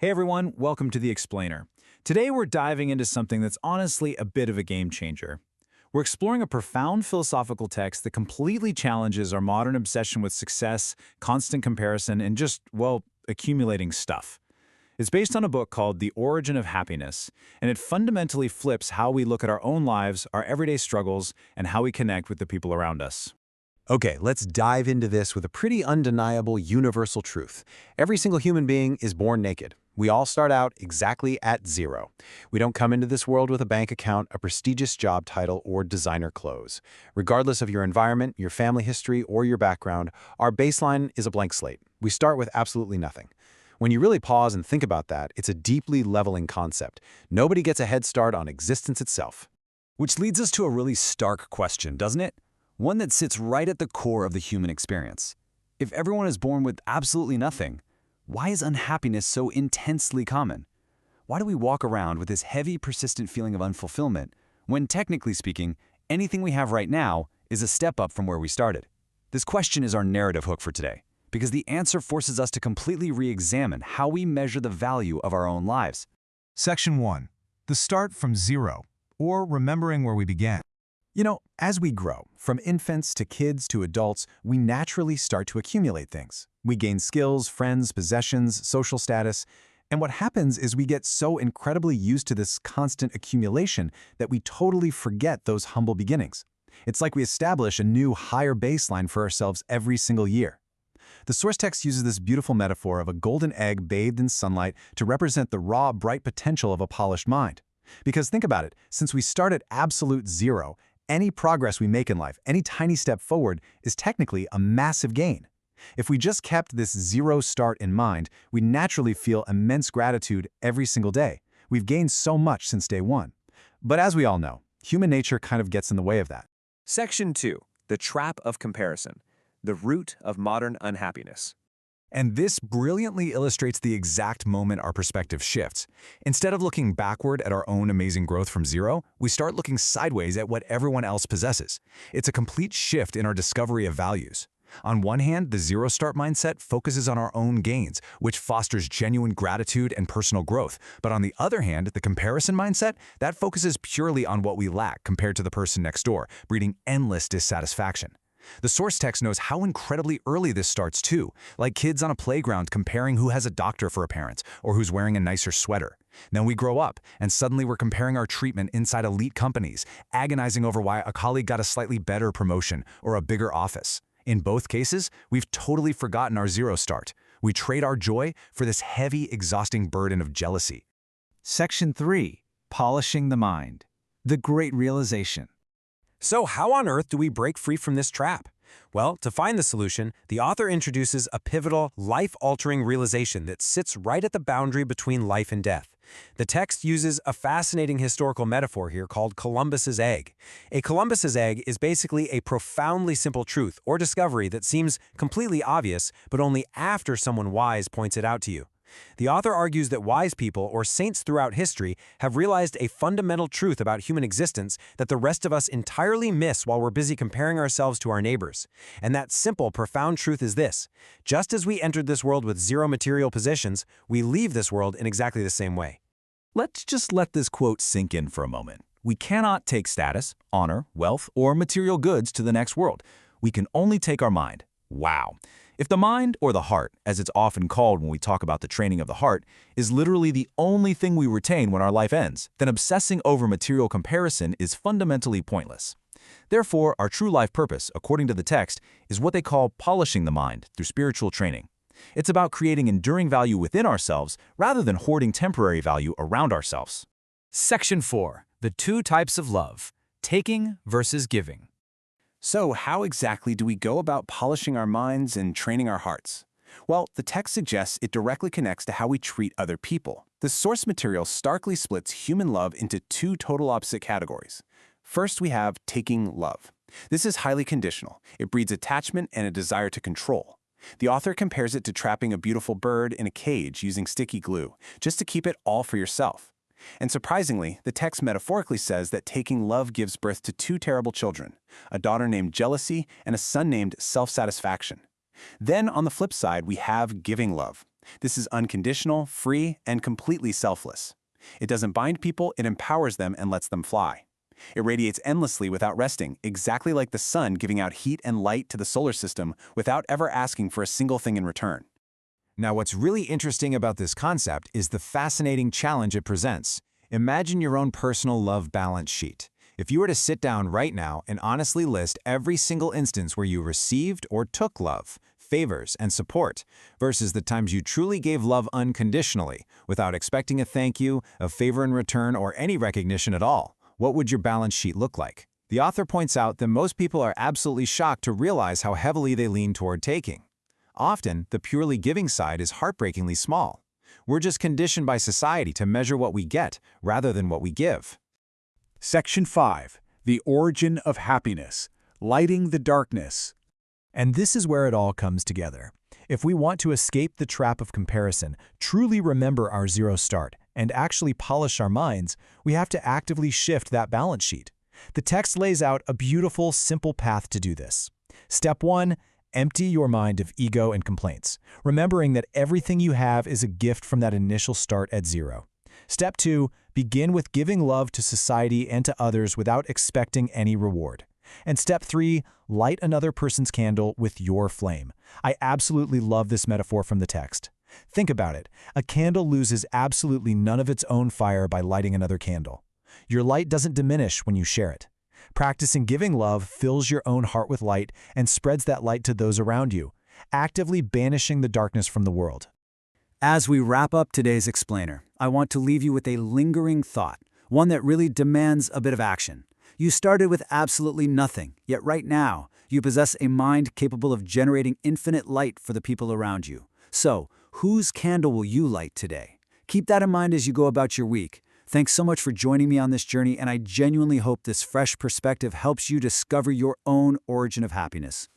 Hey everyone, welcome to The Explainer. Today we're diving into something that's honestly a bit of a game changer. We're exploring a profound philosophical text that completely challenges our modern obsession with success, constant comparison, and just, well, accumulating stuff. It's based on a book called The Origin of Happiness, and it fundamentally flips how we look at our own lives, our everyday struggles, and how we connect with the people around us. Okay, let's dive into this with a pretty undeniable universal truth. Every single human being is born naked. We all start out exactly at zero. We don't come into this world with a bank account, a prestigious job title, or designer clothes. Regardless of your environment, your family history, or your background, our baseline is a blank slate. We start with absolutely nothing. When you really pause and think about that, it's a deeply leveling concept. Nobody gets a head start on existence itself. Which leads us to a really stark question, doesn't it? One that sits right at the core of the human experience. If everyone is born with absolutely nothing, why is unhappiness so intensely common? Why do we walk around with this heavy, persistent feeling of unfulfillment when, technically speaking, anything we have right now is a step up from where we started? This question is our narrative hook for today, because the answer forces us to completely re-examine how we measure the value of our own lives. Section 1. The start from zero, or remembering where we began. You know, as we grow, from infants to kids to adults, we naturally start to accumulate things. We gain skills, friends, possessions, social status, and what happens is we get so incredibly used to this constant accumulation that we totally forget those humble beginnings. It's like we establish a new, higher baseline for ourselves every single year. The source text uses this beautiful metaphor of a golden egg bathed in sunlight to represent the raw, bright potential of a polished mind. Because think about it, since we start at absolute zero, any progress we make in life, any tiny step forward, is technically a massive gain. If we just kept this zero start in mind, we naturally feel immense gratitude every single day. We've gained so much since day one. But as we all know, human nature kind of gets in the way of that. Section 2. The Trap of Comparison. The Root of Modern Unhappiness. And this brilliantly illustrates the exact moment our perspective shifts. Instead of looking backward at our own amazing growth from zero, we start looking sideways at what everyone else possesses. It's a complete shift in our discovery of values. On one hand, the zero-start mindset focuses on our own gains, which fosters genuine gratitude and personal growth. But on the other hand, the comparison mindset, that focuses purely on what we lack compared to the person next door, breeding endless dissatisfaction. The source text knows how incredibly early this starts too, like kids on a playground comparing who has a doctor for a parent or who's wearing a nicer sweater. Then we grow up, and suddenly we're comparing our treatment inside elite companies, agonizing over why a colleague got a slightly better promotion or a bigger office. In both cases, we've totally forgotten our zero start. We trade our joy for this heavy, exhausting burden of jealousy. Section 3. Polishing the Mind. The Great Realization. So how on earth do we break free from this trap? Well, to find the solution, the author introduces a pivotal, life-altering realization that sits right at the boundary between life and death. The text uses a fascinating historical metaphor here called Columbus's egg. A Columbus's egg is basically a profoundly simple truth or discovery that seems completely obvious, but only after someone wise points it out to you. The author argues that wise people, or saints throughout history, have realized a fundamental truth about human existence that the rest of us entirely miss while we're busy comparing ourselves to our neighbors. And that simple, profound truth is this: just as we entered this world with zero material possessions, we leave this world in exactly the same way. Let's just let this quote sink in for a moment. We cannot take status, honor, wealth, or material goods to the next world. We can only take our mind. Wow. If the mind, or the heart, as it's often called when we talk about the training of the heart, is literally the only thing we retain when our life ends, then obsessing over material comparison is fundamentally pointless. Therefore, our true life purpose, according to the text, is what they call polishing the mind through spiritual training. It's about creating enduring value within ourselves rather than hoarding temporary value around ourselves. Section 4. The Two Types of Love. Taking versus giving. So how exactly do we go about polishing our minds and training our hearts? Well, the text suggests it directly connects to how we treat other people. The source material starkly splits human love into two total opposite categories. First, we have taking love. This is highly conditional. It breeds attachment and a desire to control. The author compares it to trapping a beautiful bird in a cage using sticky glue, just to keep it all for yourself. And surprisingly, the text metaphorically says that taking love gives birth to two terrible children, a daughter named jealousy and a son named self-satisfaction. Then on the flip side, we have giving love. This is unconditional, free, and completely selfless. It doesn't bind people, it empowers them and lets them fly. It radiates endlessly without resting, exactly like the sun giving out heat and light to the solar system without ever asking for a single thing in return. Now, what's really interesting about this concept is the fascinating challenge it presents. Imagine your own personal love balance sheet. If you were to sit down right now and honestly list every single instance where you received or took love, favors, and support, versus the times you truly gave love unconditionally, without expecting a thank you, a favor in return, or any recognition at all, what would your balance sheet look like? The author points out that most people are absolutely shocked to realize how heavily they lean toward taking. Often, the purely giving side is heartbreakingly small. We're just conditioned by society to measure what we get rather than what we give. Section 5. The Origin of Happiness. Lighting the Darkness. And this is where it all comes together. If we want to escape the trap of comparison, truly remember our zero start, and actually polish our minds, we have to actively shift that balance sheet. The text lays out a beautiful, simple path to do this. Step 1. Empty your mind of ego and complaints, remembering that everything you have is a gift from that initial start at zero. Step 2. Begin with giving love to society and to others without expecting any reward. And step 3. Light another person's candle with your flame. I absolutely love this metaphor from the text. Think about it. A candle loses absolutely none of its own fire by lighting another candle. Your light doesn't diminish when you share it. Practicing giving love fills your own heart with light and spreads that light to those around you, actively banishing the darkness from the world. As we wrap up today's explainer, I want to leave you with a lingering thought, one that really demands a bit of action. You started with absolutely nothing, yet right now, you possess a mind capable of generating infinite light for the people around you. So, whose candle will you light today? Keep that in mind as you go about your week. Thanks so much for joining me on this journey, and I genuinely hope this fresh perspective helps you discover your own origin of happiness.